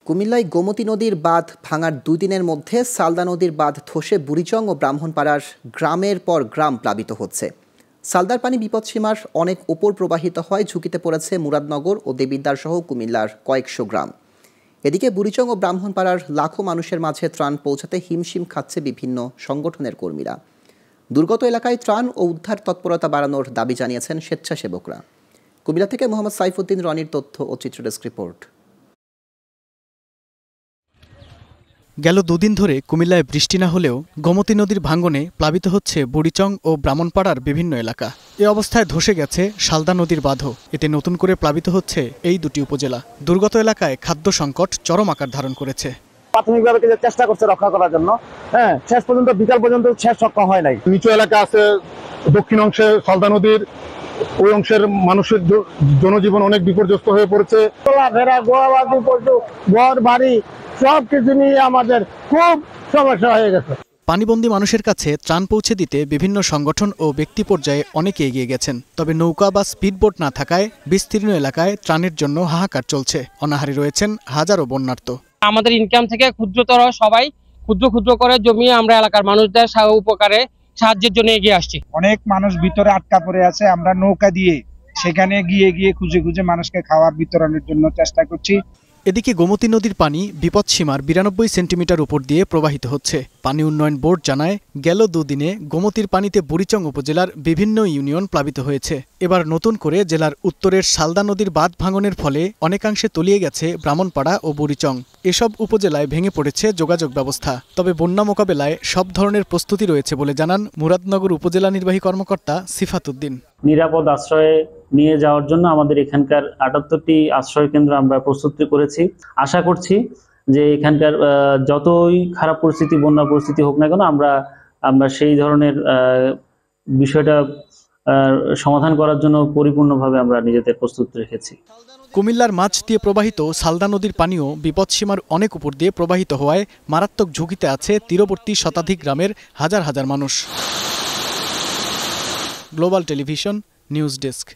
কুমিল্লায় গোমতী নদীর বাঁধ ভাঙার 2 দিনের মধ্যে সালদা নদীর বাঁধ ধসে বুড়িচং ও ব্রাহ্মণপাড়ার গ্রামের পর গ্রাম প্লাবিত হচ্ছে। সালদার পানি বিপদসীমার অনেক উপর প্রবাহিত হয়, ঝুঁকিতে পড়েছে মুরাদনগর ও দেবিদ্বার সহ কুমিল্লার কয়েকশো গ্রাম। এদিকে বুড়িচং ও ব্রাহ্মণপাড়ার লাখো মানুষের মাঝে ত্রাণ পৌঁছাতে হিমশিম খাচ্ছে বিভিন্ন সংগঠনের কর্মীরা। দুর্গত এলাকায় ত্রাণ ও উদ্ধার তৎপরতা বাড়ানোর দাবি জানিয়েছেন স্বেচ্ছাসেবকরা। কুমিল্লা থেকে মোহাম্মদ সাইফুদ্দিন রনির তথ্য ও চিত্র ডেস্ক রিপোর্ট। গেল 2 দিন ধরে কুমিল্লায় বৃষ্টি না হলেও গোমতী নদীর ভাঙনে প্লাবিত হচ্ছে বুড়িচং ও ব্রাহ্মণপাড়ার বিভিন্ন এলাকা। এ অবস্থায় ধসে গেছে সালদা নদীর বাঁধও। এতে নতুন করে প্লাবিত হচ্ছে এই দুটি উপজেলা। দুর্গত এলাকায় খাদ্য সংকট চরম আকার ধারণ করেছে। প্রাথমিকভাবে চেষ্টা করছে রক্ষা করার জন্য, শেষ পর্যন্ত বিকাল পর্যন্ত শেষ রক্ষা হয় নাই। নিচু এলাকা আছে, দক্ষিণ অংশে সালদা নদীর ওই অংশের মানুষের জনজীবন অনেক বিপর্যস্ত হয়ে পড়েছে। চলাফেরা, গোয়াবাদি পশু, ঘর বাড়ি সবকিছু নিয়ে আমাদের খুব সমস্যা হয়ে গেছে। পানিবন্দী মানুষের কাছে ত্রাণ পৌঁছে দিতে বিভিন্ন সংগঠন ও ব্যক্তি পর্যায়ে অনেকে এগিয়ে গেছেন। তবে নৌকা বা স্পিডবোট না থাকায় বিস্তীর্ণ এলাকায় ত্রাণের জন্য হাহাকার চলছে। অনাহারে রয়েছেন হাজারো বন্যার্ত। আমাদের ইনকাম থেকে ক্ষুদ্রতর সবাই ক্ষুদ্র করে জমিয়ে আমরা এলাকার মানুষদের উপকারে সাহায্যের জন্য এগিয়ে আসছি। অনেক মানুষ ভিতরে আটকা পড়ে আছে, আমরা নৌকা দিয়ে সেখানে গিয়ে খুঁজে মানুষকে খাবার বিতরণের জন্য চেষ্টা করছি। এদিকে গোমতী নদীর পানি বিপদসীমার 92 সেন্টিমিটার উপর দিয়ে প্রবাহিত হচ্ছে। পানি উন্নয়ন বোর্ড জানায়, গেল 2 দিনে গোমতীর পানিতে বুড়িচং উপজেলার বিভিন্ন ইউনিয়ন প্লাবিত হয়েছে। এবার নতুন করে জেলার উত্তরের সালদা নদীর বাঁধ ভাঙনের ফলে অনেকাংশে তলিয়ে গেছে ব্রাহ্মণপাড়া ও বুড়িচং। এসব উপজেলায় ভেঙে পড়েছে যোগাযোগ ব্যবস্থা। তবে বন্যা মোকাবেলায় সব ধরনের প্রস্তুতি রয়েছে বলে জানান মুরাদনগর উপজেলা নির্বাহী কর্মকর্তা সিফাত উদ্দিন। নিরাপদ আশ্রয়ে নিয়ে যাওয়ার জন্য আমাদের এখানকার 78টি আশ্রয় কেন্দ্র আমরা প্রস্তুতি করেছি। আশা করছি যে এখানকার যতই খারাপ পরিস্থিতি, বন্যা পরিস্থিতি হোক না কেন, আমরা সেই ধরনের বিষয়টা সমাধান করার জন্য পরিপূর্ণভাবে আমরা নিজেদের প্রস্তুত রেখেছি। কুমিল্লার মাঝ দিয়ে প্রবাহিত সালদা নদীর পানিও বিপদসীমার অনেক উপর দিয়ে প্রবাহিত হওয়ায় মারাত্মক ঝুঁকিতে আছে তীরবর্তী শতাধিক গ্রামের হাজার হাজার মানুষ। Global television news desk.